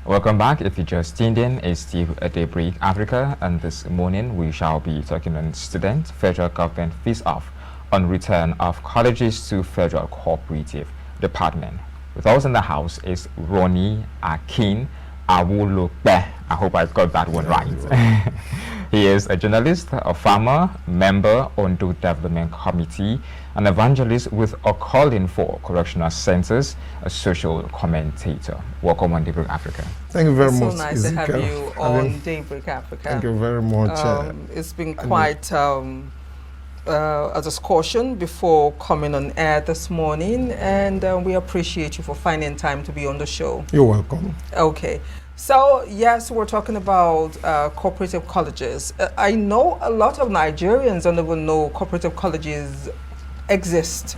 Welcome back. If you just tuned in, it's Steve at Daybreak Africa, and this morning we shall be talking on student federal government fees off on return of colleges to federal cooperative department. With us in the house is Ronny, Akin, Awolope. I hope I got that one right. He is a journalist, a farmer, member on the Development Committee, an evangelist with a calling for correctional centers, a social commentator. Welcome on Daybreak Africa. Thank you very much. So nice Ezekiel. to have you on Daybreak Africa. Thank you very much. It's been quite a discussion before coming on air this morning, and we appreciate you for finding time to be on the show. You're welcome. Okay. So, yes, we're talking about cooperative colleges. I know a lot of Nigerians don't even know cooperative colleges exist.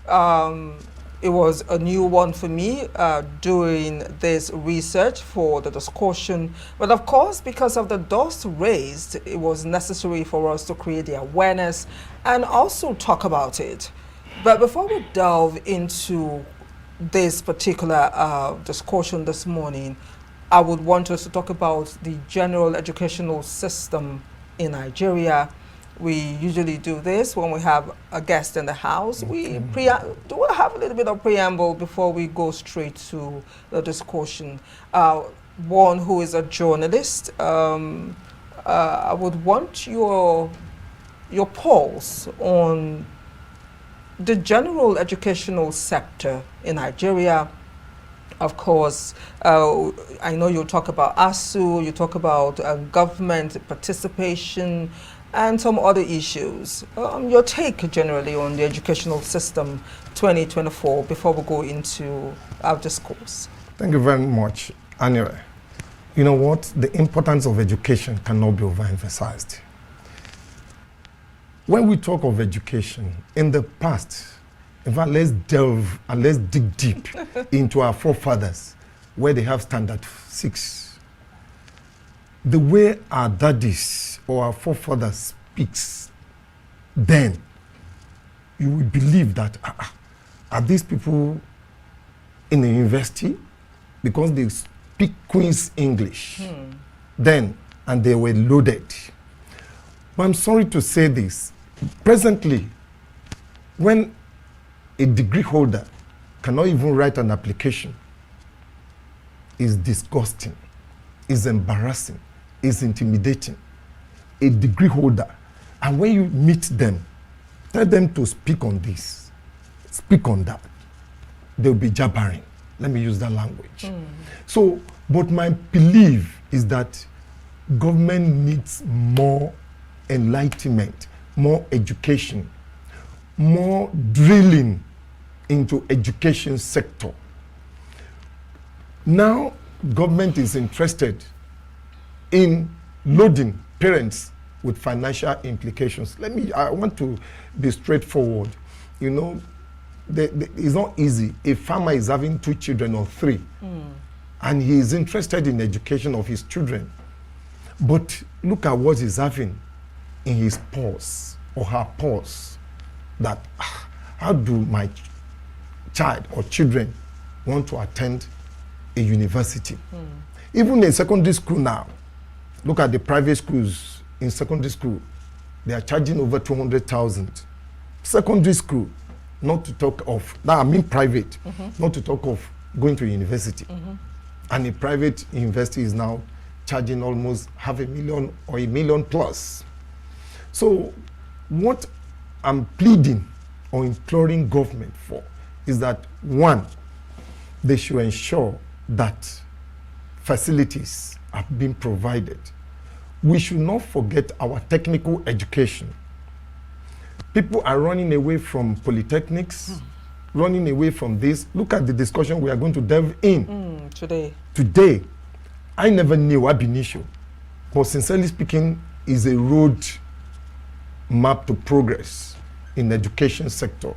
It was a new one for me doing this research for the discussion. But of course, because of the dust raised, it was necessary for us to create the awareness and also talk about it. But before we delve into this particular discussion this morning, I would want us to talk about the general educational system in Nigeria. We usually do this when we have a guest in the house. We do have a little bit of preamble before we go straight to the discussion. One who is a journalist, I would want your pulse on the general educational sector in Nigeria. Of course, I know you'll talk about ASU, you talk about government participation, and some other issues. Your take generally on the educational system 2024 before we go into our discourse. Thank you very much, Anire. You know what? The importance of education cannot be overemphasized. When we talk of education, in the past, in fact, let's delve and let's dig deep into our forefathers, where they have standard 6. The way our daddies or our forefathers speaks, then you will believe that are these people in a university because they speak Queen's English then, and they were loaded. But I'm sorry to say this, presently, when a degree holder cannot even write an application, is disgusting, is embarrassing, is intimidating. A degree holder, and when you meet them, tell them to speak on this, speak on that, they'll be jabbering. Let me use that language. So, but my belief is that government needs more enlightenment, more education, more drilling into education sector. Now, government is interested in loading parents with financial implications. I want to be straightforward. You know, it's not easy. A farmer is having 2 children or 3, and he is interested in education of his children. But look at what he's having in his purse or her purse, that how do my child or children want to attend a university? Even in secondary school now, look at the private schools in secondary school, they are charging over 200,000. Secondary school, not to talk of, now I mean private, not to talk of going to university. And a private university is now charging almost $500,000 or $1 million plus. So what I'm pleading or imploring government for is that, one, they should ensure that facilities are being provided. We should not forget our technical education. People are running away from polytechnics, running away from this. Look at the discussion we are going to delve in today. Today, I never knew Binitie, but sincerely speaking, is a road map to progress in the education sector.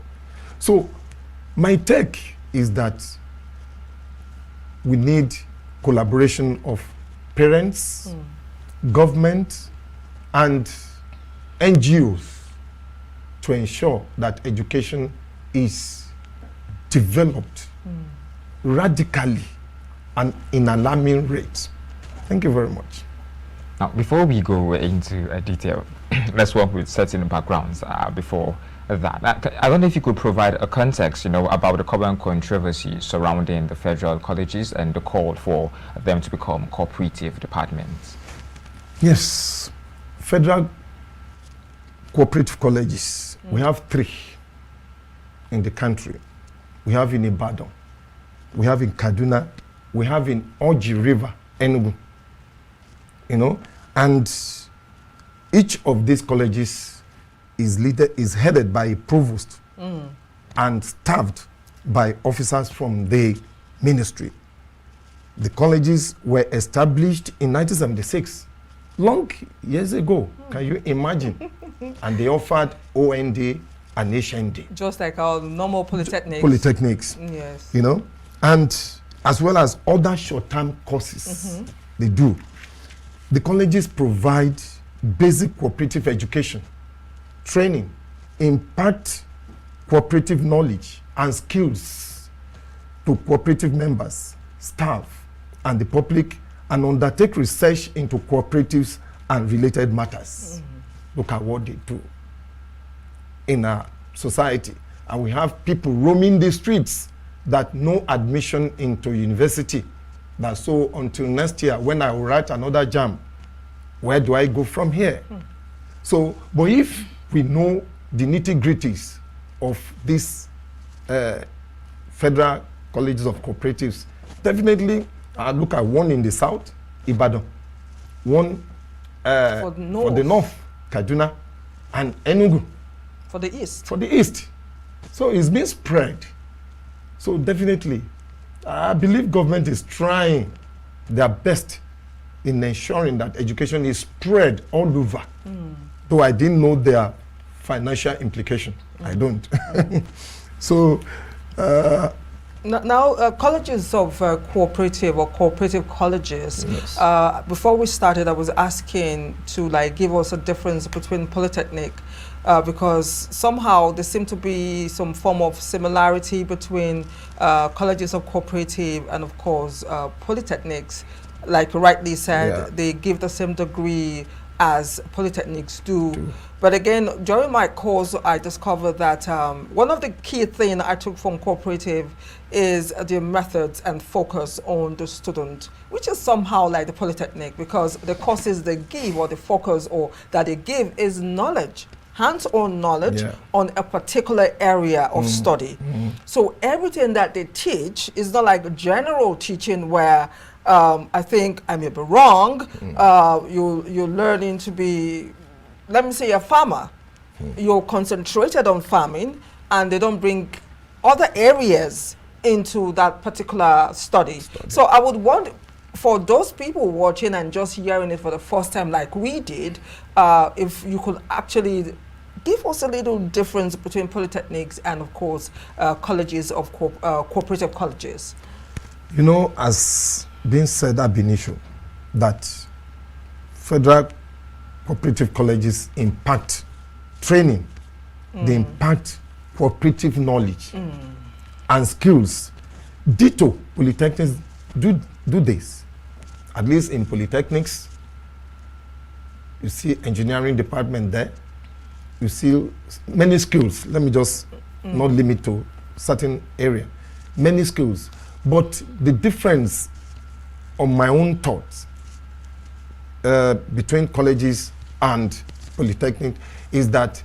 So my take is that we need collaboration of parents, government, and NGOs to ensure that education is developed radically and in alarming rates. Thank you very much. Now, before we go into detail, let's work with certain backgrounds before that. I don't know if you could provide a context, about the current controversy surrounding the federal colleges and the call for them to become cooperative departments. Yes, federal cooperative colleges, we have 3 in the country. We have in Ibadan, we have in Kaduna, we have in Oji River, Enugu, and each of these colleges is headed by a provost and staffed by officers from the ministry. The colleges were established in 1976, long years ago. Can you imagine? And they offered OND and HND. Just like our normal polytechnics. Polytechnics. Yes. And as well as other short-term courses they do. The colleges provide basic cooperative education, training, impart cooperative knowledge and skills to cooperative members, staff, and the public, and undertake research into cooperatives and related matters. Look at what they do in our society. And we have people roaming the streets that no admission into university. That so until next year, when I will write another JAM, where do I go from here? So, but if we know the nitty-gritties of these federal colleges of cooperatives, definitely I look at one in the south, Ibadan, one for the north, Kaduna, and Enugu. For the east. For the east. So it's been spread. So definitely, I believe government is trying their best in ensuring that education is spread all over. Though I didn't know their financial implication. I don't. So now colleges of cooperative or cooperative colleges, yes. Before we started, I was asking to give us a difference between polytechnic, because somehow there seemed to be some form of similarity between colleges of cooperative and of course polytechnics. Like rightly said, they give the same degree as polytechnics do. But again, during my course, I discovered that one of the key things I took from cooperative is the methods and focus on the student, which is somehow like the polytechnic, because the courses they give or the focus or that they give is knowledge, hands-on knowledge on a particular area of study. So everything that they teach is not like general teaching where I think I may be wrong. You're learning to be, let me say, a farmer. You're concentrated on farming, and they don't bring other areas into that particular study. So I would want, for those people watching and just hearing it for the first time like we did, if you could actually give us a little difference between polytechnics and, of course, colleges of cooperative colleges. As being said ab initio, that federal cooperative colleges impact training, they impact cooperative knowledge and skills. Ditto, polytechnics do this. At least in polytechnics, you see engineering department there, you see many skills. Let me just not limit to certain area. Many skills. But the difference on my own thoughts between colleges and polytechnic is that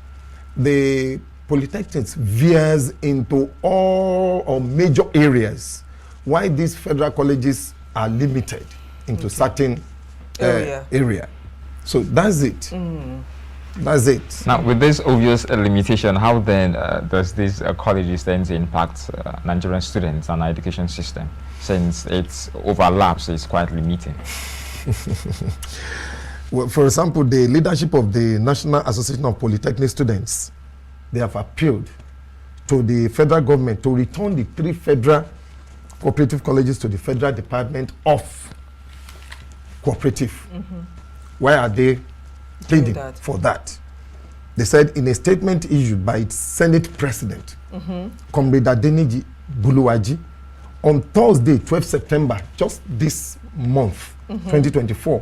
the polytechnics veers into all or major areas, while these federal colleges are limited into certain area. So that's it. That's it. Now, with this obvious limitation, how then does these colleges then impact Nigerian students and our education system, since its overlaps is quite limiting? Well, for example, the leadership of the National Association of Polytechnic Students, they have appealed to the federal government to return the 3 federal cooperative colleges to the Federal Department of Cooperative. Why are they pleading for that? They said in a statement issued by its Senate President, Comrade Adeniji Buluwaji, on Thursday, 12 September, just this month, 2024,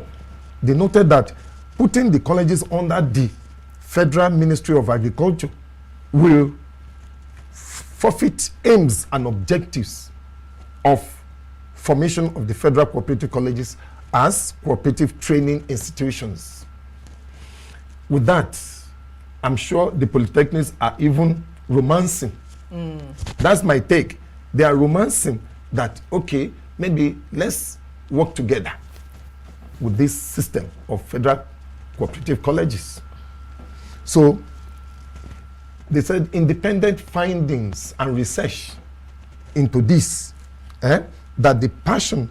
they noted that putting the colleges under the Federal Ministry of Agriculture will forfeit aims and objectives of formation of the federal cooperative colleges as cooperative training institutions. With that, I'm sure the polytechnics are even romancing. That's my take. They are romancing that, okay, maybe let's work together with this system of federal cooperative colleges. So they said independent findings and research into this, that the passion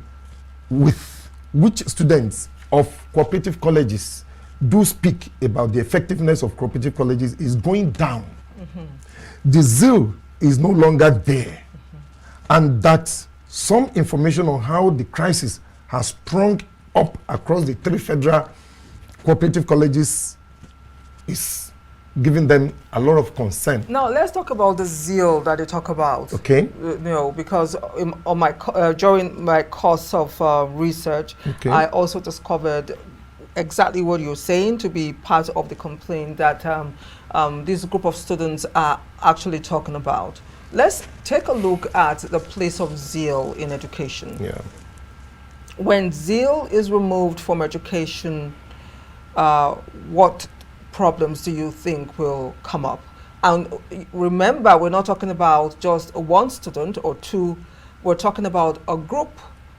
with which students of cooperative colleges do speak about the effectiveness of cooperative colleges is going down. The zeal is no longer there. And that some information on how the crisis has sprung up across the 3 federal cooperative colleges is giving them a lot of concern. Now let's talk about the zeal that they talk about. Okay. Because on my during my course of research, I also discovered exactly what you're saying to be part of the complaint that this group of students are actually talking about. Let's take a look at the place of zeal in education. Yeah. When zeal is removed from education, what problems do you think will come up? And remember, we're not talking about just one student or two. We're talking about a group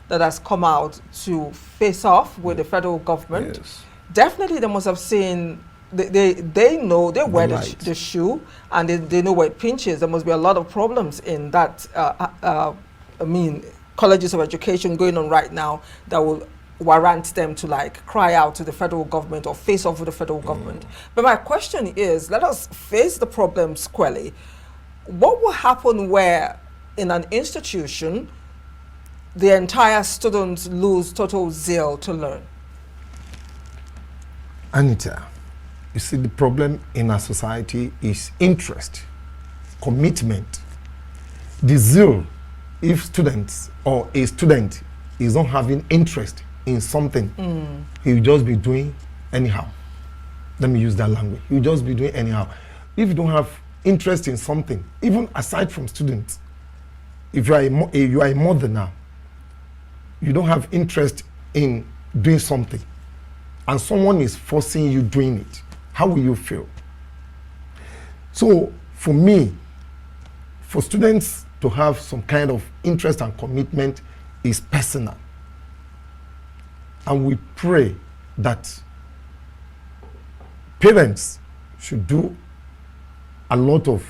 that has come out to face off with the federal government. Yes. Definitely they must have seen, they know, they wear the shoe, and they know where it pinches. There must be a lot of problems in that, colleges of education going on right now that will warrant them to like cry out to the federal government or face off with the federal government. But my question is, let us face the problem squarely. What will happen where in an institution the entire students lose total zeal to learn? Anita, you see, the problem in our society is interest, commitment. The zeal, if students or a student is not having interest in something, he will just be doing anyhow. Let me use that language. He will just be doing anyhow. If you don't have interest in something, even aside from students, if you are a mother now, you don't have interest in doing something, and someone is forcing you doing it, how will you feel? So for me, for students to have some kind of interest and commitment is personal. And we pray that parents should do a lot of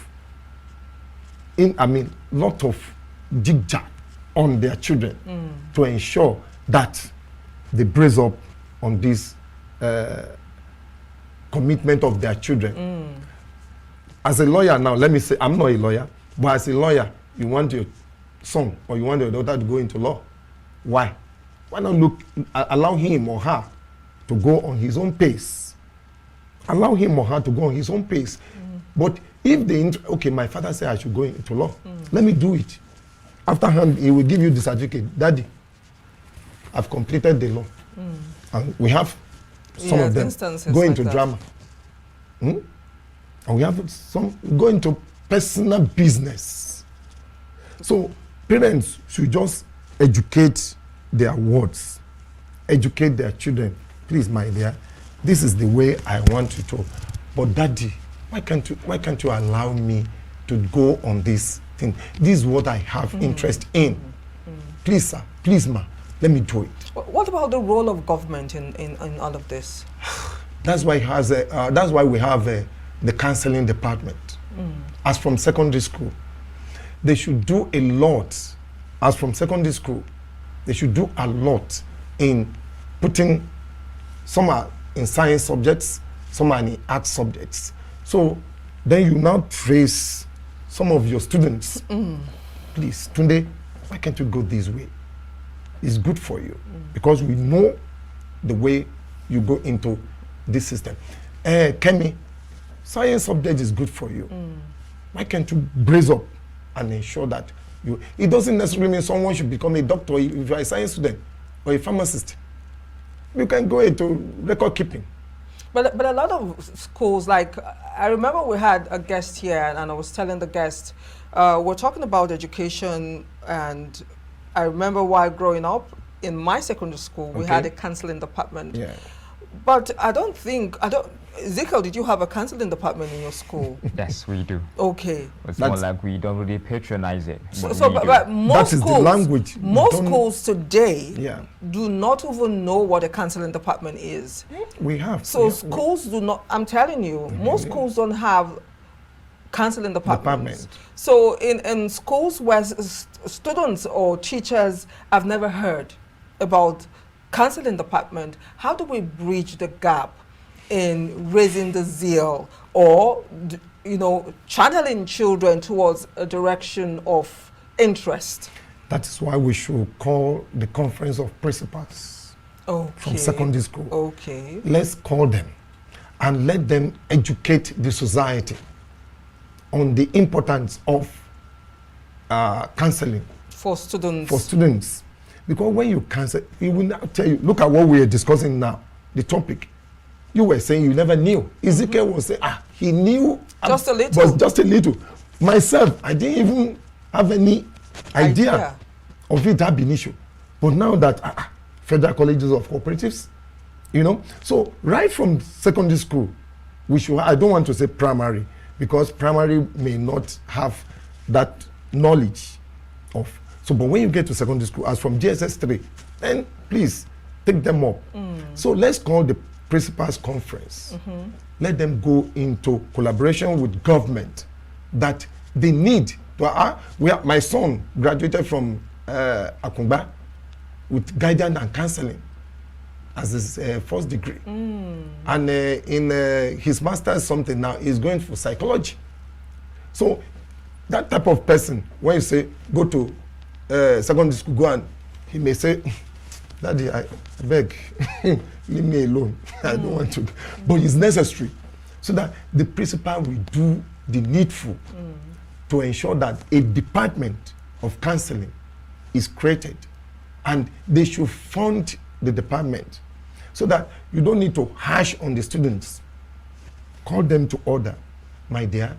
jig-jag on their children to ensure that they brace up on this commitment of their children. As a lawyer now, let me say, I'm not a lawyer, but as a lawyer, you want your son or you want your daughter to go into law. Why? Why not allow him or her to go on his own pace? Allow him or her to go on his own pace. But if okay, my father said I should go into law, let me do it. After hand, he will give you the certificate. Daddy, I've completed the law. And we have some of them go into like drama. And we have some go into personal business. So parents should just educate their words, educate their children. Please, my dear, this is the way I want you to. But daddy, why can't you allow me to go on this thing? This is what I have interest in. Please, sir, please, ma, let me do it. What about the role of government in all of this? That's why we have the counseling department. As from secondary school, they should do a lot. As from secondary school, they should do a lot in putting, some are in science subjects, some are in art subjects. So then you now trace some of your students. Please, Tunde, why can't you go this way? It's good for you because we know the way you go into this system. Kemi, science subject is good for you. Why can't you brace up and ensure that It doesn't necessarily mean someone should become a doctor if you are a science student or a pharmacist. You can go into record keeping. But a lot of schools, like I remember we had a guest here, and I was telling the guest, we're talking about education, and I remember while growing up in my secondary school, we had a counseling department. Yeah. But Ezekiel, did you have a counseling department in your school? Yes, we do. Okay. It's more like we don't really patronize it. But most that is schools, the language. Most schools today Yeah. do not even know what a counseling department is. We have. So schools do not, I'm telling you, most schools don't have counseling departments. So in schools where students or teachers have never heard about counseling department, how do we bridge the gap in raising the zeal or, channeling children towards a direction of interest? That is why we should call the conference of principals from secondary school. Okay. Let's call them and let them educate the society on the importance of counseling for students. Because when you counsel, he will now tell you, look at what we are discussing now, the topic. You were saying you never knew. Ezekiel was saying, he knew. Just a little. But just a little. Myself, I didn't even have any idea of it ab initio. But now that federal colleges of cooperatives, so right from secondary school, we should, I don't want to say primary, because primary may not have that knowledge of. So, but when you get to secondary school, as from GSS 3, then please take them up. So let's call the principals conference. Let them go into collaboration with government that they need to. My son graduated from Akungba with guidance and counseling as his first degree. And in his master's something now, he's going for psychology. So that type of person, when you say go to secondary school, go and he may say, Daddy, I beg, leave me alone. I don't want to. But it's necessary so that the principal will do the needful to ensure that a department of counseling is created, and they should fund the department so that you don't need to harsh on the students. Call them to order. My dear,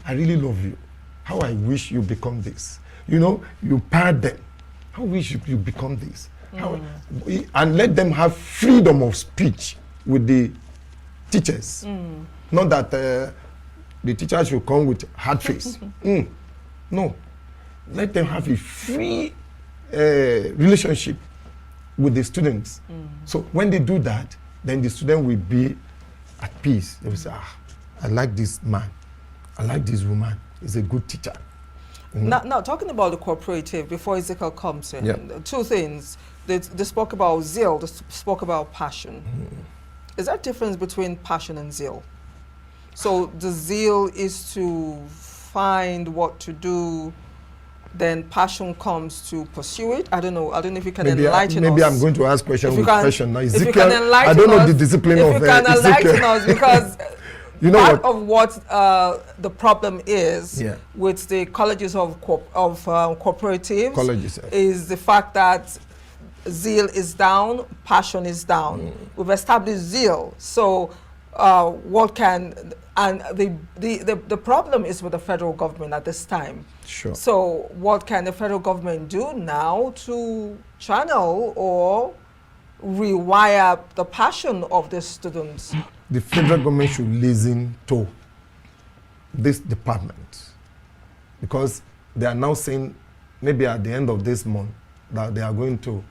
I really love you. How I wish you become this. You pad them. How wish you become this. And let them have freedom of speech with the teachers. Not that the teachers will come with hard face. No. Let them have a free relationship with the students. So when they do that, then the student will be at peace. They will say, I like this man. I like this woman. He's a good teacher. Now, talking about the cooperative, before Ezekiel comes in, two things. They spoke about zeal, they spoke about passion. Is there a difference between passion and zeal? So the zeal is to find what to do, then passion comes to pursue it. I don't know if you can enlighten us. Maybe I'm going to ask question with question. Now, Ezekiel, if you can enlighten I don't know us, the discipline of Ezekiel. If you can enlighten us, because part of what the problem is with the colleges of cooperatives is the fact that zeal is down, passion is down. We've established zeal. So the problem is with the federal government at this time. Sure. So what can the federal government do now to channel or rewire the passion of the students? The federal government should listen to this department, because they are now saying maybe at the end of this month that they are going to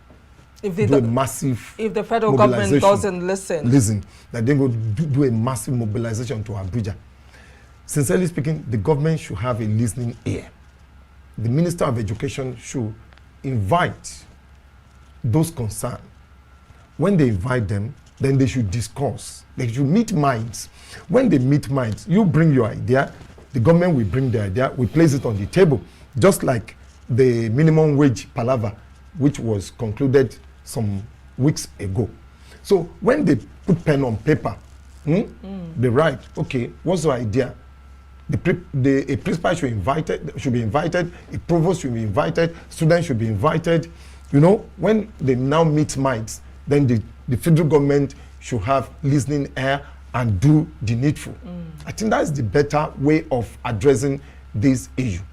do a massive if the federal government doesn't listen, that they will do a massive mobilization to Abuja. Sincerely speaking, the government should have a listening ear. The Minister of Education should invite those concerned. When they invite them, then they should discuss. They should meet minds. When they meet minds, you bring your idea, the government will bring the idea, we place it on the table, just like the minimum wage palaver, which was concluded some weeks ago. So when they put pen on paper, they write, okay, what's your idea? a principal should be invited, a provost should be invited, students should be invited. You know, when they now meet minds, then the federal government should have listening ear and do the needful. I think that's the better way of addressing this issue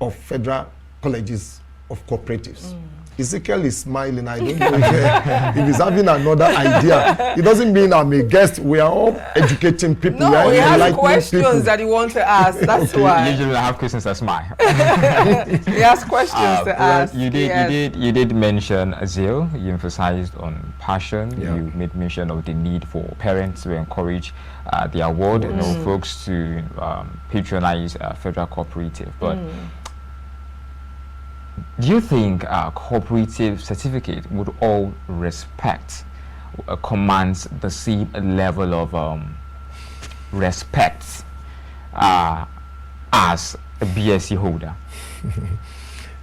of federal colleges of cooperatives. Ezekiel is smiling. I don't know if he's having another idea. It doesn't mean I'm a guest. We are all educating people. No, he has questions people. that he wants to ask. That's why. Usually I have questions that smile. He has questions to ask. You did mention zeal. You emphasized on passion. Yeah. You made mention of the need for parents to encourage their ward, folks to patronize federal cooperative. But do you think a cooperative certificate would all respect, commands the same level of respect as a BSc holder?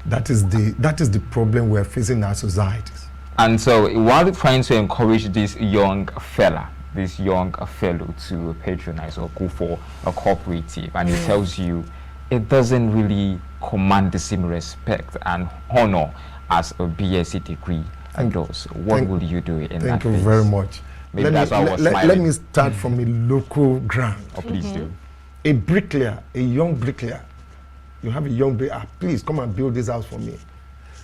That is the problem we're facing in our societies. And so while trying to encourage this young fellow to patronize or go for a cooperative, and he tells you it doesn't really command the same respect and honor as a BSc degree does. What would you do in that case? Thank you very much. Maybe that's why I was smiling. Let me start from a local ground. Oh, please do. A bricklayer, a young bricklayer, you have a young bricklayer, please come and build this house for me.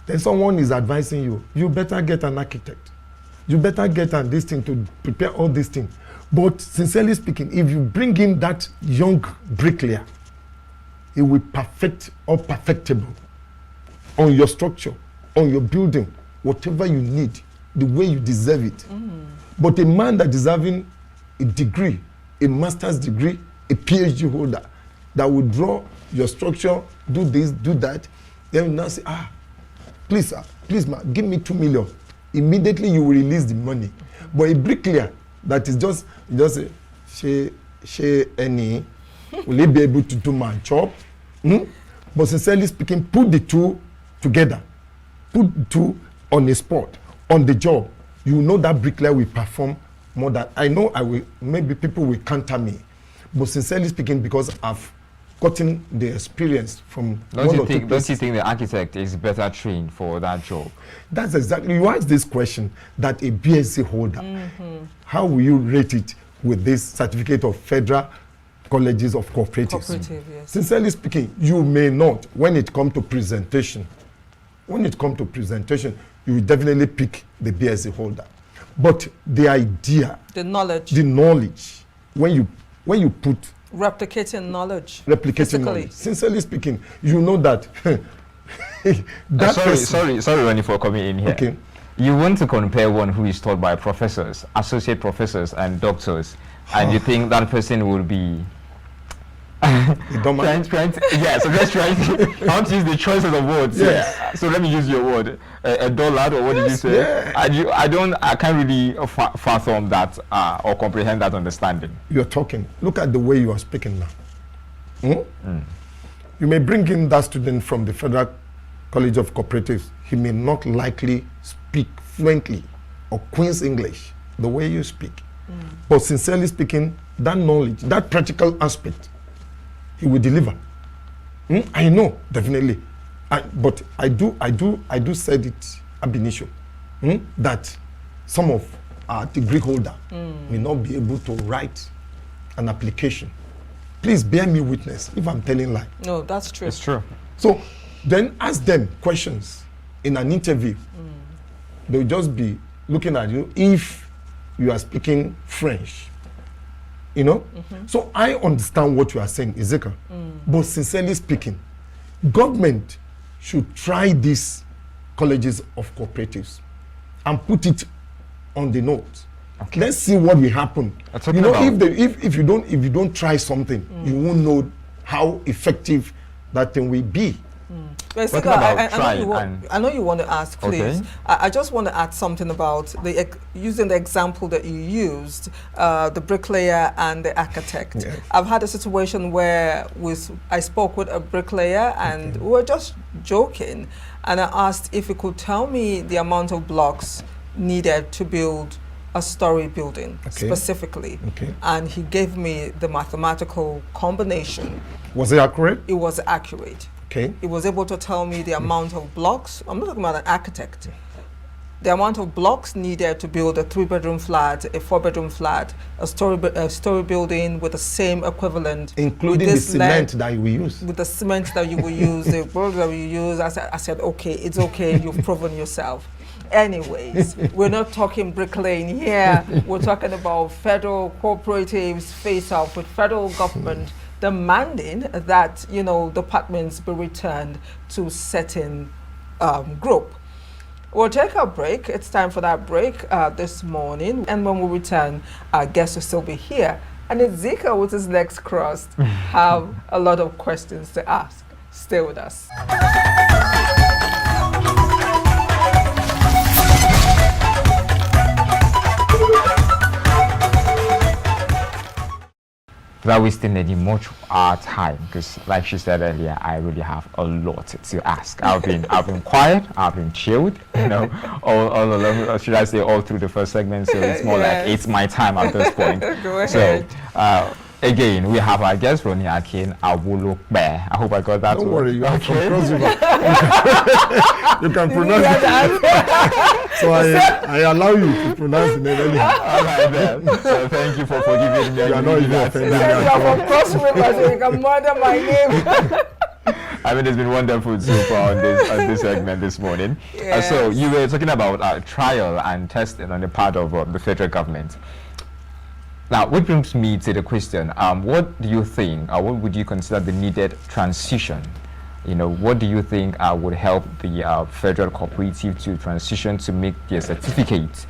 Then someone is advising you, you better get an architect. You better get this thing to prepare all these things. But sincerely speaking, if you bring in that young bricklayer, it will perfect or perfectible on your structure, on your building, whatever you need, the way you deserve it. But a man that is having a degree, a master's degree, a PhD holder, that will draw your structure, do this, do that, then you now say, please, sir, please, man, give me 2 million. Immediately you will release the money. But a bricklayer that is just say any, will he be able to do my job? But sincerely speaking, put the two together, put the two on the spot, on the job. You know that bricklayer will perform more than I know. Maybe people will counter me, but sincerely speaking, because I've gotten the experience from Don't you think the architect is better trained for that job? That's exactly, you asked this question, that a BSc holder, how will you rate it with this certificate of federal colleges of cooperatives? Yes. Sincerely speaking, you may not. When it comes to presentation, you will definitely pick the BSc holder. But the idea, the knowledge, when you put replicating knowledge, sincerely speaking, you know that. Sorry, Ronny, for coming in here. Okay. You want to compare one who is taught by professors, associate professors, and doctors, and you think that person will be yes, I'm just trying to I want to use the choice of the words. Yes. Yeah. So let me use your word. A dullard, or what did you say? Yeah. I can't really fathom that or comprehend that understanding. You're talking. Look at the way you are speaking now. You may bring in that student from the Federal College of Cooperatives. He may not likely speak fluently or Queen's English the way you speak. But sincerely speaking, that knowledge, that practical aspect, he will deliver. I know, definitely. But I do said it ab initio, that some of our degree holder may not be able to write an application. Please bear me witness if I'm telling lie. No, that's true. It's true. So then ask them questions in an interview. They'll just be looking at you if you are speaking French. You know? So I understand what you are saying, Ezekiel. But sincerely speaking, government should try these colleges of cooperatives and put it on the note. Okay. Let's see what will happen. You know, if you don't try something, you won't know how effective that thing will be. I know you want to ask, please. Okay. I just want to add something about using the example that you used, the bricklayer and the architect. Yes. I've had a situation where I spoke with a bricklayer and we were just joking, and I asked if he could tell me the amount of blocks needed to build a story building Okay. specifically. Okay. And he gave me the mathematical combination. Was it accurate? It was accurate. Okay. He was able to tell me the amount of blocks. I'm not talking about an architect. The amount of blocks needed to build a 3-bedroom flat, a 4-bedroom flat, a story building with the same equivalent. Including with the this cement that we use. with the cement that you will use, the board that you use. I said, okay, it's okay, you've proven yourself. Anyways, we're not talking bricklaying here. We're talking about federal cooperatives face off with federal government demanding that, you know, departments be returned to certain group. We'll take a break. It's time for that break this morning. And when we return, our guests will still be here. And Ezekiel, with his legs crossed, have a lot of questions to ask. Stay with us. Without wasting any much our time, because like she said earlier, I really have a lot to ask. I've been quiet, I've been chilled, you know, all along, or should I say all through the first segment, so it's more Yes. like it's my time at this point. Go ahead. So again, we have our guest Ronny Akin, Awolope. I hope I got that Don't one. worry, you are Okay. from Cross River. You can pronounce it. So I allow you to pronounce the name anyhow. All right then. So thank you for forgiving me. You are not even offended. You are from Cross River, so you can murder my name. I mean, it's been wonderful so far on this segment this morning. So you were talking about trial and testing on the part of the federal government. Now, what brings me to the question, what do you think, what would you consider the needed transition? You know, what do you think would help the federal cooperative to transition to make their certificate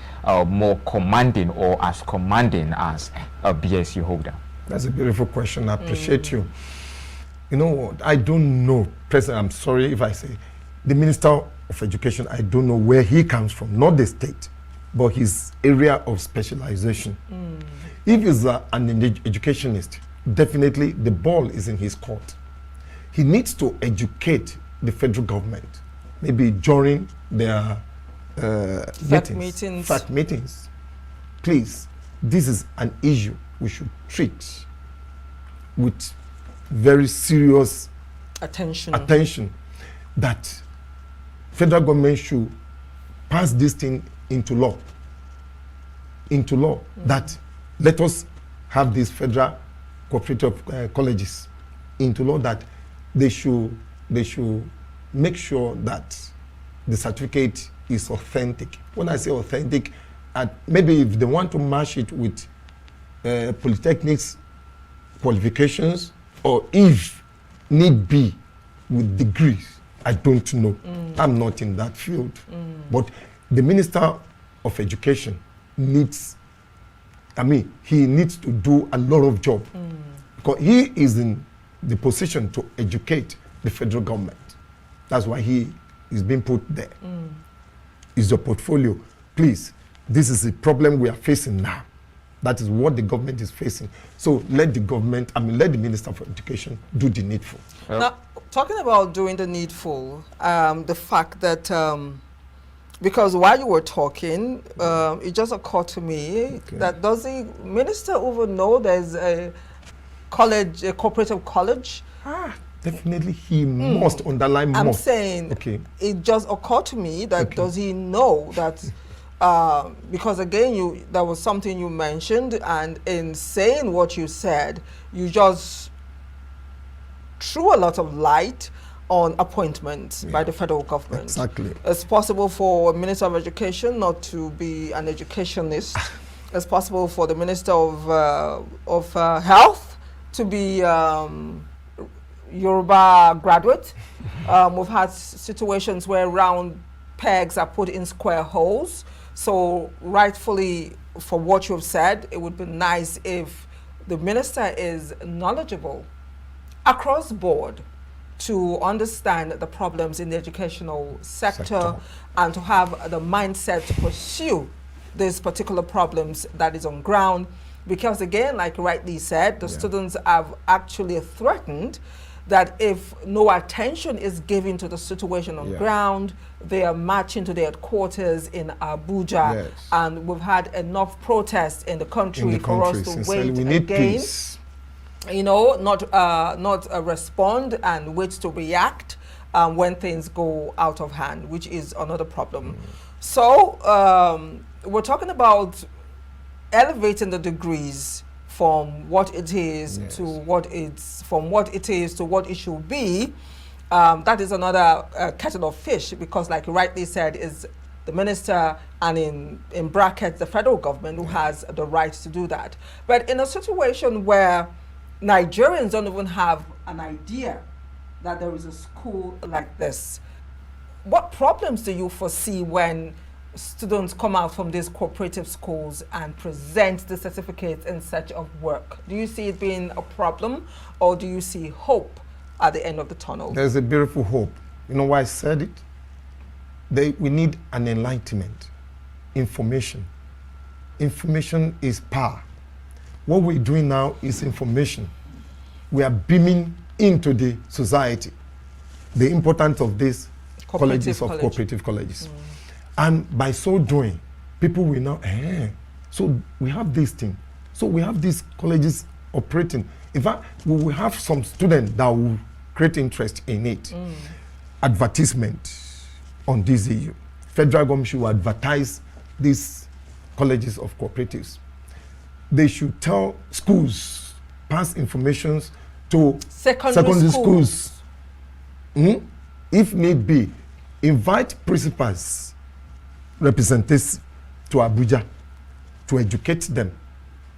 more commanding or as commanding as a BSc holder? That's a beautiful question. I appreciate you. You know what? I don't know. President, I'm sorry if I say, the Minister of Education, I don't know where he comes from, not the state, but his area of specialization. If he's an educationist, definitely the ball is in his court. He needs to educate the federal government, maybe during their fact meetings. Please, this is an issue we should treat with very serious attention, that federal government should pass this thing into law. That let us have these federal cooperative colleges into law, that they should make sure that the certificate is authentic. When I say authentic, maybe if they want to match it with polytechnics qualifications, or if need be with degrees, I don't know. I'm not in that field. But the Minister of Education needs, he needs to do a lot of job, because he is in the position to educate the federal government. That's why he is being put there. Is your portfolio. Please, this is the problem we are facing now. That is what the government is facing. So let the government, let the Minister for Education do the needful. Now, talking about doing the needful, the fact that, because while you were talking, it just occurred to me that does the minister even know there's a college, a cooperative college? Definitely he must underline more. I'm saying, it just occurred to me that does he know that, because again, that was something you mentioned, and in saying what you said, you just threw a lot of light on appointments by the federal government. Exactly. It's possible for a Minister of Education not to be an educationist. It's possible for the Minister of Health to be Yoruba graduate. We've had situations where round pegs are put in square holes. So rightfully, for what you've said, it would be nice if the minister is knowledgeable across board to understand the problems in the educational sector and to have the mindset to pursue these particular problems that is on ground. Because again, like you rightly said, the students have actually threatened that if no attention is given to the situation on ground, they are marching to their headquarters in Abuja, and we've had enough protests in the country for us to wait we need again. Peace. You know, not respond and wait to react when things go out of hand, which is another problem. So we're talking about elevating the degrees from what it is to what it's, from what it is to what it should be. That is another kettle of fish, because like you rightly said, is the minister and in brackets the federal government who has the right to do that. But in a situation where Nigerians don't even have an idea that there is a school like this, what problems do you foresee when students come out from these cooperative schools and present the certificates in search of work? Do you see it being a problem, or do you see hope at the end of the tunnel? There's a beautiful hope. You know why I said it? We need an enlightenment, information. Information is power. What we're doing now is information. We are beaming into the society the importance of these cooperative colleges. And by so doing, people will now, so we have this thing. So we have these colleges operating. In fact, we will have some students that will create interest in it. Advertisement on this issue. Federal government should advertise these colleges of cooperatives. They should tell schools, pass information to secondary schools. If need be, invite principals, representatives to Abuja to educate them,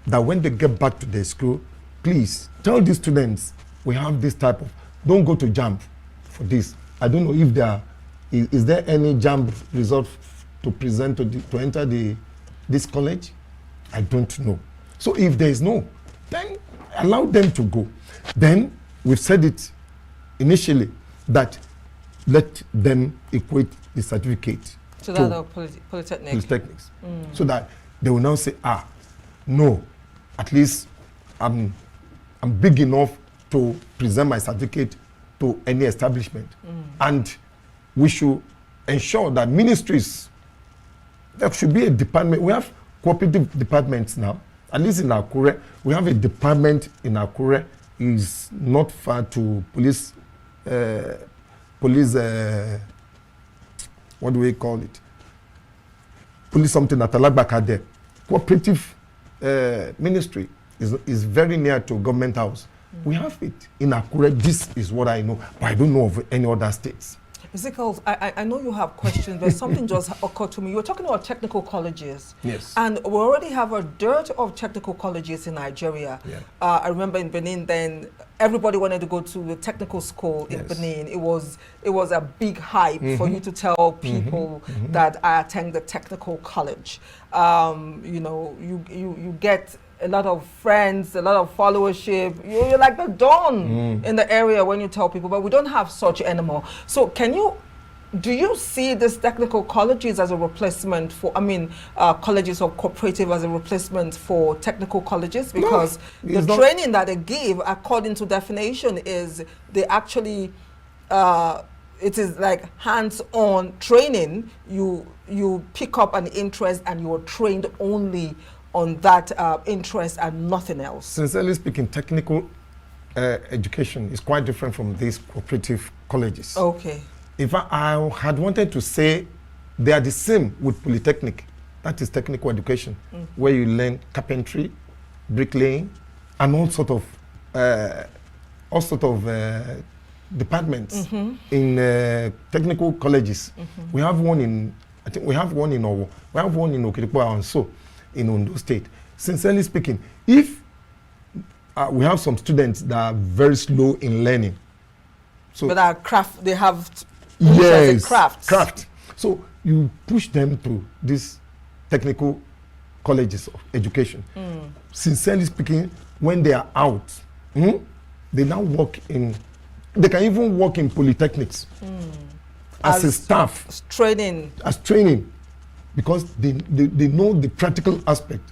that when they get back to their school, please tell the students we have this type of, don't go to JAMB for this. I don't know if there is there any JAMB result to present to enter this college. I don't know. So if there is no, then allow them to go. Then we've said it initially that let them equate the certificate to that of polytechnics, so that they will now say, no, at least I'm big enough to present my certificate to any establishment. And we should ensure that ministries, there should be a department. We have cooperative departments now. At least in Akure, we have a department in Akure. Is not far to police, what do we call it? Police something at Alagbaka there. Cooperative ministry is very near to government house. We have it in Akure. This is what I know, but I don't know of any other states. Ezekiel, I know you have questions, but something just occurred to me. You were talking about technical colleges. Yes. And we already have a dearth of technical colleges in Nigeria. Yeah. I remember in Benin then, everybody wanted to go to the technical school in Benin. It was a big hype for you to tell people that I attend the technical college. You know, you get a lot of friends, a lot of followership. You're like the dawn in the area when you tell people, but we don't have such anymore. So do you see these technical colleges as a replacement for, colleges of cooperative as a replacement for technical colleges? Because the training that they give, according to definition, is they actually, it is like hands-on training. You pick up an interest and you are trained only on that interest and nothing else. Sincerely speaking, technical education is quite different from these cooperative colleges. Okay. If I had wanted to say they are the same with polytechnic, that is technical education, where you learn carpentry, bricklaying, and all sort of departments in technical colleges. We have one in, I think we have one in Owo, we have one in Okirikwa and so in Ondo State. Sincerely speaking, if we have some students that are very slow in learning, so but our craft, they have craft. So you push them to these technical colleges of education. Sincerely speaking, when they are out, they now work in. They can even work in polytechnics as a staff, as training, because they know the practical aspect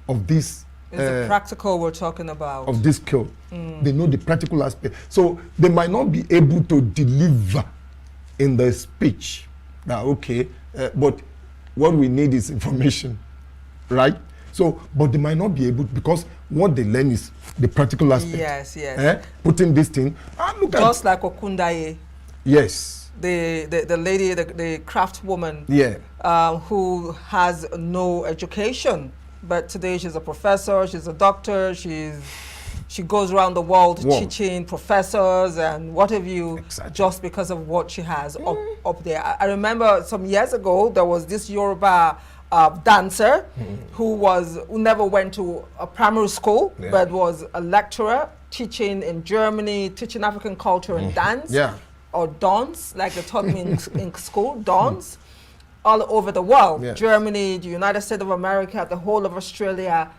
of this It's the practical we're talking about. Of this skill. They know the practical aspect. So they might not be able to deliver in the speech. Now, okay, but what we need is information, right? So, but they might not be able, because what they learn is the practical aspect. Yes, yes. Putting this thing. Look just like Okundaye. Yes. The lady, the craft woman. Yeah. Who has no education, but today she's a professor, she's a doctor, she goes around the world teaching professors and what have you, exactly. Just because of what she has up there. I remember some years ago there was this Yoruba dancer who never went to a primary school, but was a lecturer teaching in Germany, teaching African culture and dance, or dance, like they taught me in school, dance, all over the world, Germany, the United States of America, the whole of Australia.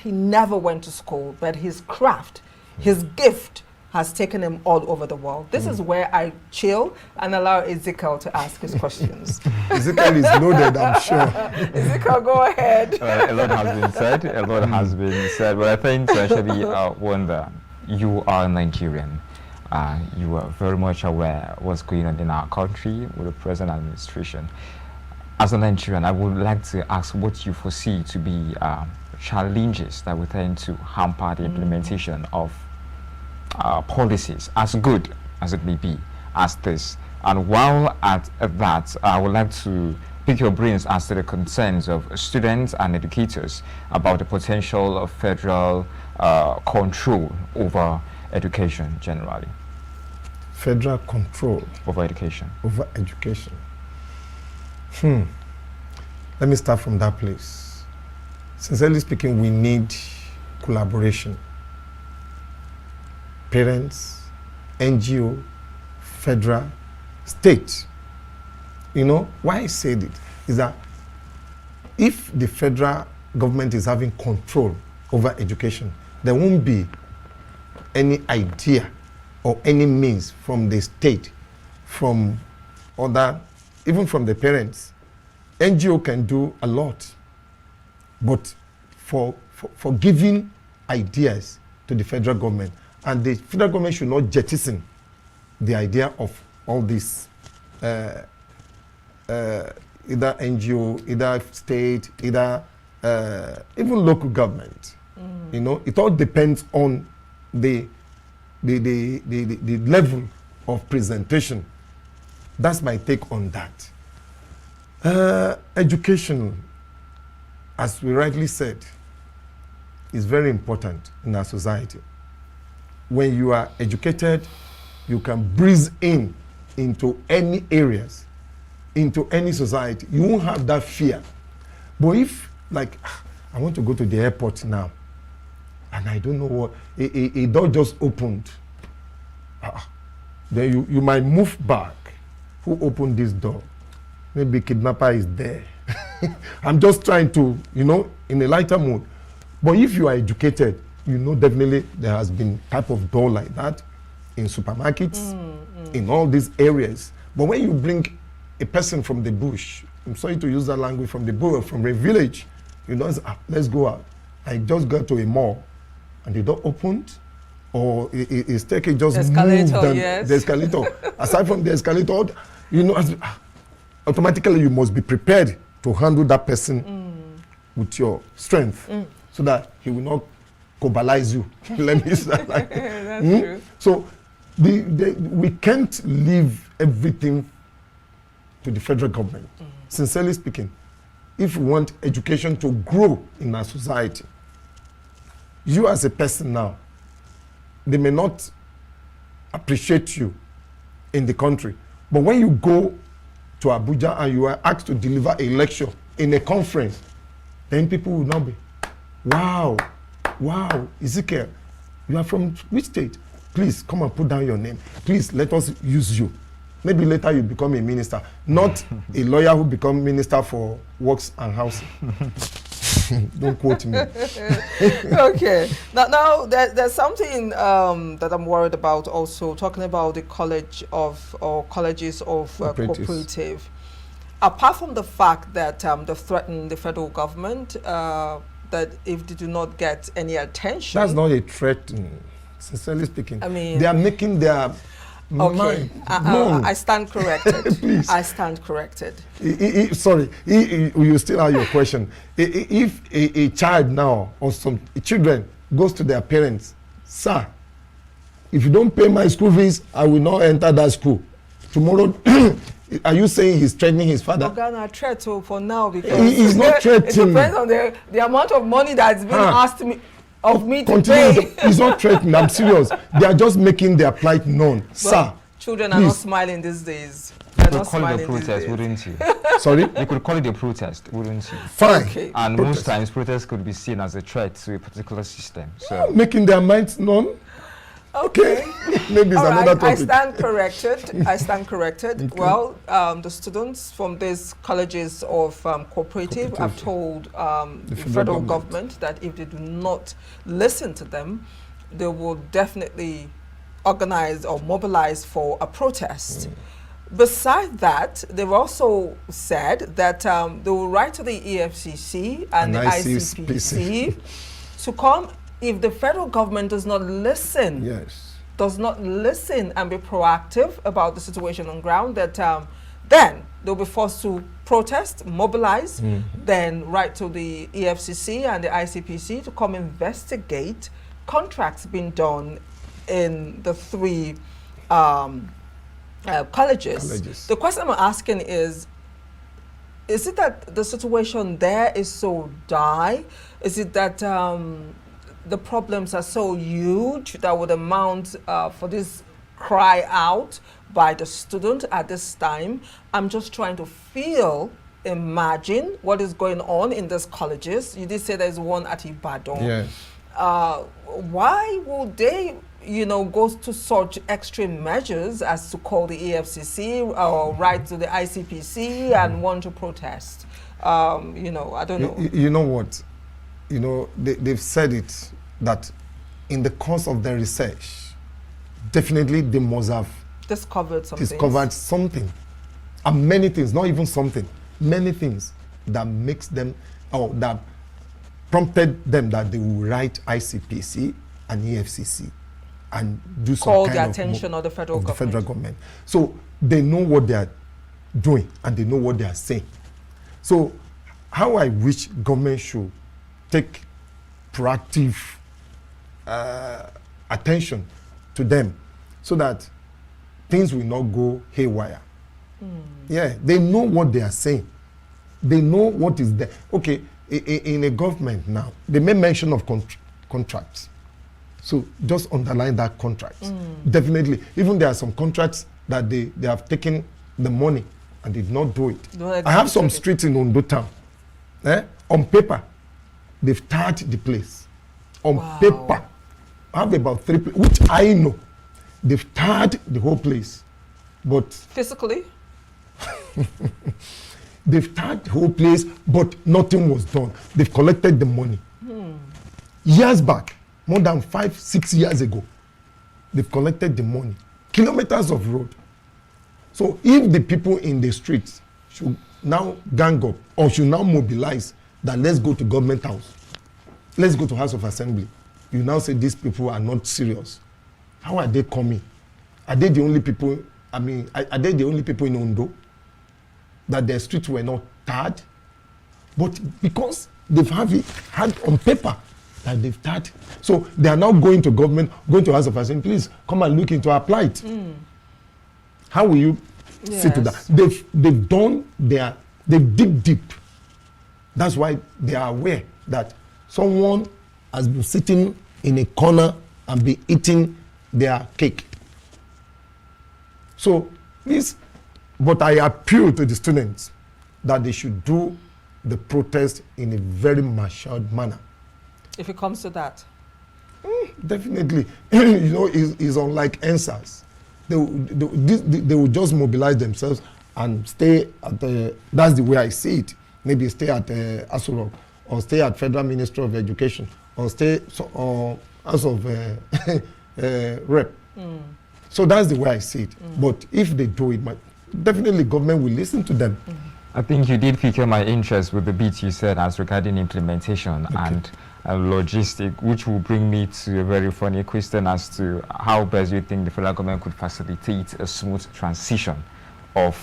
He never went to school, but his craft, his gift has taken him all over the world. This is where I chill and allow Ezekiel to ask his questions. Ezekiel is loaded, I'm sure. Ezekiel, go ahead. A lot has been said. A lot has been said. But I think to actually wonder, you are Nigerian. You are very much aware what's going on in our country with the present administration. As a Nigerian, I would like to ask what you foresee to be challenges that would tend to hamper the implementation of policies, as good as it may be, as this. And while at that, I would like to pick your brains as to the concerns of students and educators about the potential of federal control over education generally. Federal control over education. Over education. Let me start from that place. Sincerely speaking, we need collaboration. Parents, NGO, federal, state. You know, why I said it is that if the federal government is having control over education, there won't be any idea or any means from the state, from other, even from the parents. NGO can do a lot, but for giving ideas to the federal government, and the federal government should not jettison the idea of all this, either NGO, either state, either even local government. You know, it all depends on the level of presentation. That's my take on that. Education, as we rightly said, is very important in our society. When you are educated, you can breeze into any areas, into any society. You won't have that fear. But if, like, I want to go to the airport now, and I don't know what, a door just opened, then you might move back. Who opened this door? Maybe kidnapper is there. I'm just trying to, you know, in a lighter mood. But if you are educated, you know definitely there has been type of door like that in supermarkets, in all these areas. But when you bring a person from the bush, I'm sorry to use that language, from the bush, from a village, you know, let's go out. I just got to a mall and the door opened, or a staircase just moved. Yes. The escalator. Aside from the escalator, you know, automatically you must be prepared to handle that person with your strength, so that he will not cobalize you. Let me say that. Like, that's true. So we can't leave everything to the federal government. Sincerely speaking, if we want education to grow in our society, you as a person now, they may not appreciate you in the country, but when you go to Abuja and you are asked to deliver a lecture in a conference, then people will now be, wow, Ezekiel, you are from which state? Please come and put down your name. Please let us use you. Maybe later you become a minister, not a lawyer who become minister for works and housing. Don't quote me. Okay. Now there's something that I'm worried about also, talking about the colleges of cooperative. Apart from the fact that they threaten the federal government, that if they do not get any attention... That's not a threat, sincerely speaking. I mean... They are making their mind known. I stand corrected. Please. I stand corrected. Sorry, you still have your question. If a child now, or some children, goes to their parents, sir, if you don't pay my school fees, I will not enter that school. Tomorrow, are you saying he's threatening his father? Ogar, not threat for now, because he's not threatening. It depends on the amount of money that's been asked of me to Continue. pay. He's not threatening. I'm serious. They are just making their plight known. But sir, children please. are not smiling these days. They're You could not call it a smiling these protest, days. wouldn't you? Sorry? You could call it a protest, wouldn't you? Fine. Okay. And Protest. most times, protests could be seen as a threat to a particular system. So, Making their minds known. Okay. Maybe it's All another right, I topic. stand corrected. I stand corrected. Okay. Well, the students from these colleges of cooperative have told the federal government that if they do not listen to them, they will definitely organize or mobilize for a protest. Besides that, they've also said that they will write to the EFCC and the ICPC to come if the federal government does not listen. Yes. Does not listen and be proactive about the situation on ground, that then they'll be forced to protest, mobilize, then write to the EFCC and the ICPC to come investigate contracts being done in the three colleges. The question I'm asking is it that the situation there is so dire? Is it that the problems are so huge that would amount for this cry out by the student at this time? I'm just trying to imagine what is going on in these colleges. You did say there's one at Ibadan. Yes. Why would they, go to such extreme measures as to call the EFCC or write to the ICPC and want to protest? I don't know. You know what? They've said it, that in the course of their research, definitely they must have discovered something. And many things, not even something, many things that makes them, or that prompted them that they will write ICPC and EFCC and do some call kind the of attention of the federal government. So they know what they are doing and they know what they are saying. So how I wish government should take proactive attention to them so that things will not go haywire. Yeah, they know what they are saying. They know what is there. Okay, in a government now, they may mention of contracts. So just underline that contract. Definitely. Even there are some contracts that they have taken the money and did not do it. I have some streets in Ondo town. On paper, they've tarred the place. On paper, I have about 3 places, which I know. They've tarred the whole place. But physically? They've tarred the whole place, but nothing was done. They've collected the money. Years back, more than 5-6 years ago, they've collected the money. Kilometers of road. So if the people in the streets should now gang up or should now mobilize that let's go to government house, let's go to House of Assembly, you now say these people are not serious. How are they coming? Are they the only people, are they the only people in Ondo that their streets were not tarred? But because they've had on paper that they've tarred, so they are now going to government, going to House of Assembly, please come and look into our plight. How will you see to that? They've done they've dig deep. That's why they are aware that someone has been sitting in a corner and be eating their cake. So please, but I appeal to the students that they should do the protest in a very matured manner. If it comes to that. Definitely. It's unlike answers. They will just mobilize themselves and stay at that's the way I see it. Maybe stay at Asurok, or stay at Federal Ministry of Education, or stay as of rep. So that's the way I see it. But if they do it, definitely government will listen to them. I think you did pique my interest with the bit you said as regarding implementation and logistic, which will bring me to a very funny question as to how best you think the federal government could facilitate a smooth transition of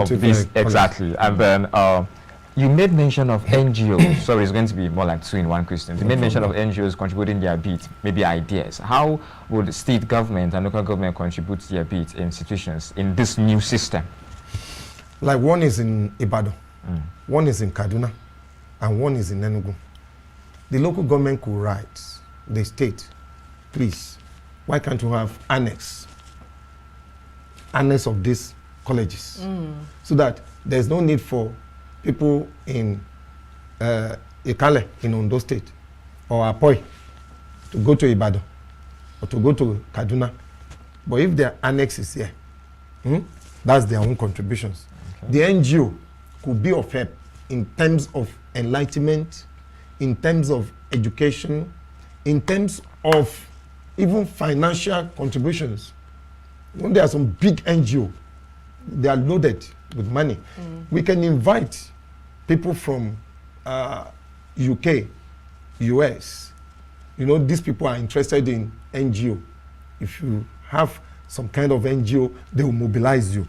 this exactly. And then you made mention of NGOs. Sorry, it's going to be more like two in one question. You made mention of NGOs contributing their bit, maybe ideas. How would state government and local government contribute their bit in situations in this new system? Like one is in Ibadan, one is in Kaduna, and one is in Enugu. The local government could write the state, please, why can't you have annex of these colleges, so that there's no need for people in Ikale in Ondo State or Apoi to go to Ibadan or to go to Kaduna. But if their annex is here, that's their own contributions. Okay. The NGO could be of help in terms of enlightenment, in terms of education, in terms of even financial contributions. When there are some big NGO, they are loaded with money. We can invite people from UK, US. You know, these people are interested in NGO. If you have some kind of NGO, they will mobilize you.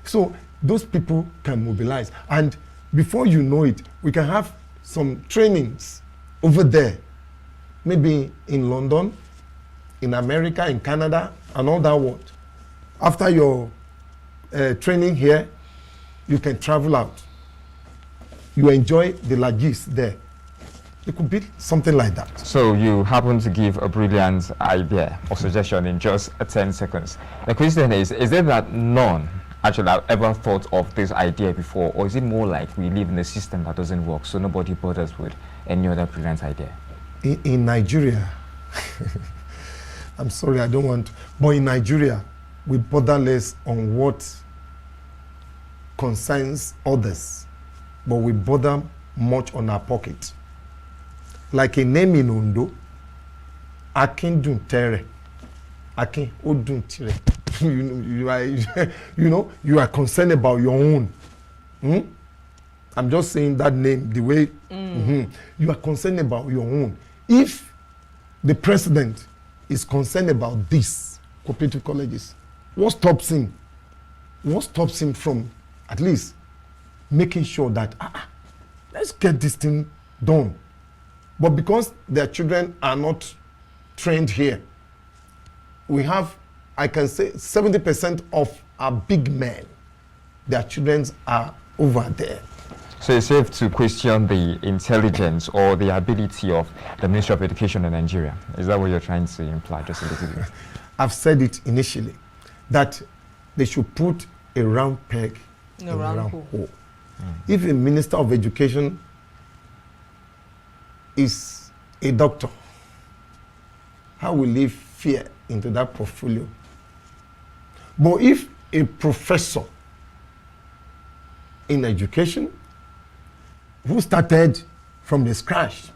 So those people can mobilize. And before you know it, we can have some trainings over there. Maybe in London, in America, in Canada, and all that world. After your training here, you can travel out. You enjoy the lagis there. It could be something like that. So you happen to give a brilliant idea or suggestion in just 10 seconds. The question is it that none actually have ever thought of this idea before, or is it more like we live in a system that doesn't work, so nobody bothers with any other brilliant idea? In Nigeria, I'm sorry, I don't want to, but in Nigeria, we bother less on what concerns others, but we bother much on our pocket. Like a name in Ondo, Akin dun tere, Akin o dun tire. You are concerned about your own. I'm just saying that name the way you are concerned about your own. If the president is concerned about these cooperative colleges, what stops him? What stops him from at least making sure that let's get this thing done? But because their children are not trained here, we have, I can say, 70% of our big men, their children are over there. So it's safe to question the intelligence or the ability of the Ministry of Education in Nigeria. Is that what you're trying to imply just a little bit? I've said it initially, that they should put a round peg in a round hole. If a Minister of Education is a doctor, how will he fear into that portfolio? But if a professor in education who started from the scratch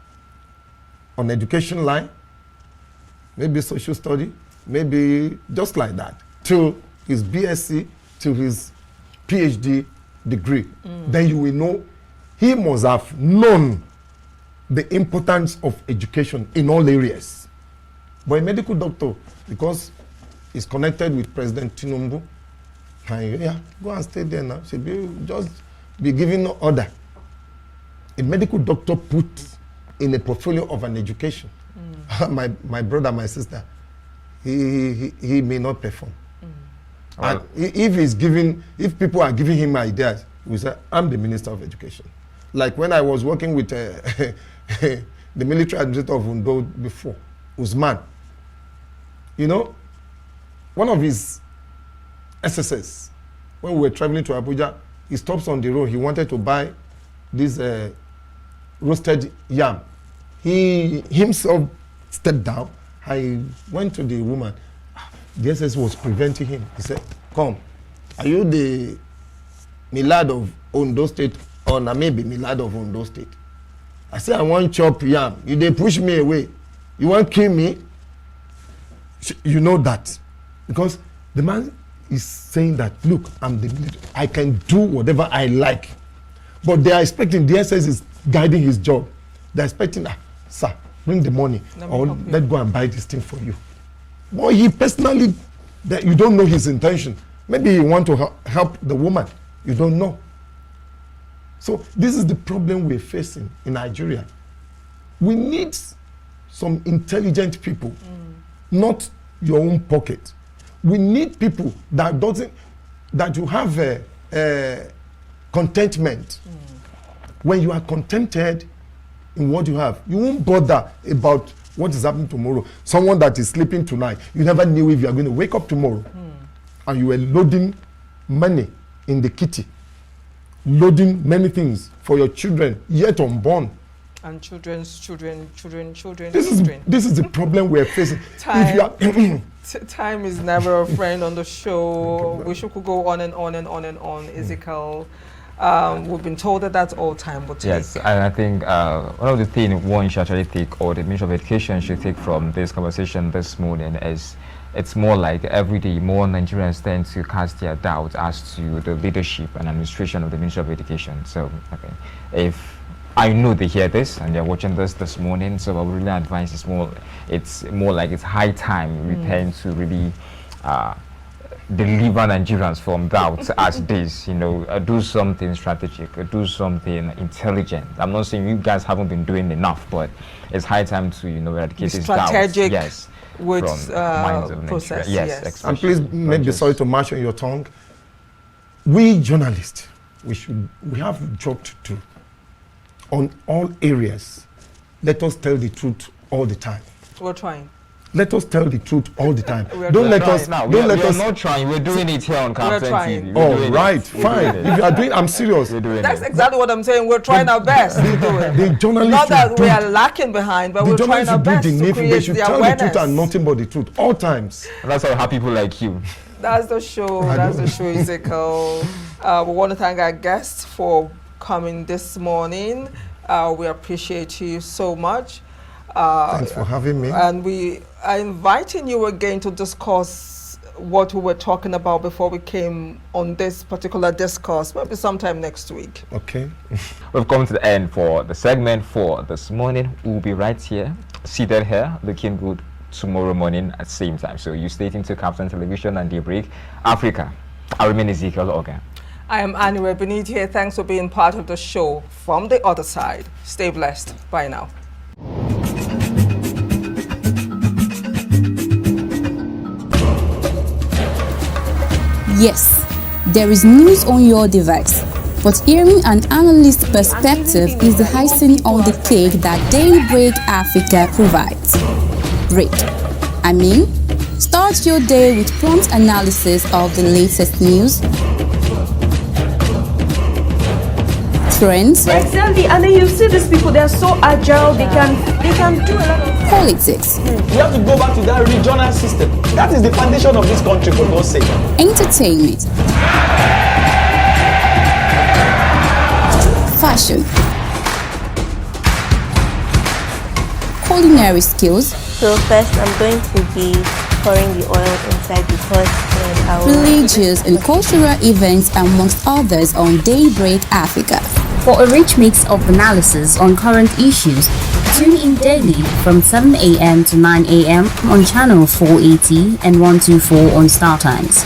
on education line, maybe social study, maybe just like that, to his BSc, to his PhD degree, then you will know he must have known the importance of education in all areas. But a medical doctor, because he's connected with President Tinubu, yeah, go and stay there now. Just be giving no order. A medical doctor put in a portfolio of an education. My brother, my sister, he may not perform. And if people are giving him ideas, we say, I'm the Minister of Education. Like when I was working with the military administrator of Undo before, Usman, you know, one of his SSS, when we were traveling to Abuja, he stops on the road. He wanted to buy this roasted yam. He himself stepped down. I went to the woman. The SS was preventing him. He said, come, are you the Milad of Ondo State or maybe Milad of Ondo State? I said, I want chop yam. They push me away. You want to kill me? You know that. Because the man is saying that, look, I'm the leader. I can do whatever I like. But they are expecting, the SS is guiding his job. They're expecting, sir, bring the money, or let's go and buy this thing for you. Well, he personally, that you don't know his intention. Maybe he want to help the woman. You don't know. So this is the problem we're facing in Nigeria. We need some intelligent people, not your own pocket. We need people that you have contentment. When you are contented in what you have, you won't bother about what is happening tomorrow. Someone that is sleeping tonight, you never knew if you are going to wake up tomorrow. And you were loading money in the kitty, loading many things for your children yet unborn. And children's children. This is the problem we're facing. Time is never a friend on the show. We should go on and on and on and on. Ezekiel, we've been told that that's all time will take. Yes, and I think one of the things one should actually take, or the Ministry of Education should take from this conversation this morning, is it's more like every day more Nigerians tend to cast their doubt as to the leadership and administration of the Ministry of Education. So, if I know they hear this and they're watching this morning, so I would really advise it's more like it's high time we tend to really deliver Nigerians from doubt as this, do something strategic, do something intelligent. I'm not saying you guys haven't been doing enough, but it's high time to, eradicate this doubt. Strategic. Yes. With process, yes. And please make the sorry to march on your tongue. We journalists, we have a job to do on all areas. Let us tell the truth all the time. We're trying. Let us tell the truth all the time. We're not trying. We're doing it here on KAFTAN TV. Oh, right, fine. If you are doing, I'm serious. That's exactly what I'm saying. We're trying our best to do it. The journalists not that we are lacking behind, but we're trying our best to create the awareness. Tell the truth and nothing but the truth, all times. And that's why I have people like you. That's the show. That's the show, Ezekiel. We want to thank our guests for coming this morning. We appreciate you so much. Thanks for having me. And we are inviting you again to discuss what we were talking about before we came on this particular discourse, maybe sometime next week. Okay. We've come to the end for the segment for this morning. We'll be right here, seated here, looking good tomorrow morning at the same time. So you stay tuned to KAFTAN Television and Daybreak Africa. I remain Ezekiel Ogar. I am Anire Binitie. Thanks for being part of the show from the other side. Stay blessed. Bye now. Yes, there is news on your device, but hearing an analyst's perspective is the icing on the cake that Daybreak Africa provides. Start your day with prompt analysis of the latest news, trends, exactly, and then you see these people, they are so agile, they can do a lot of politics. We have to go back to that regional system. That is the foundation of this country, for God's sake. Entertainment, fashion, culinary skills. So first I'm going to be pouring the oil inside the pot. Religious and cultural events amongst others on Daybreak Africa. For a rich mix of analysis on current issues, tune in daily from 7 a.m. to 9 a.m. on channel 480 and 124 on Startimes.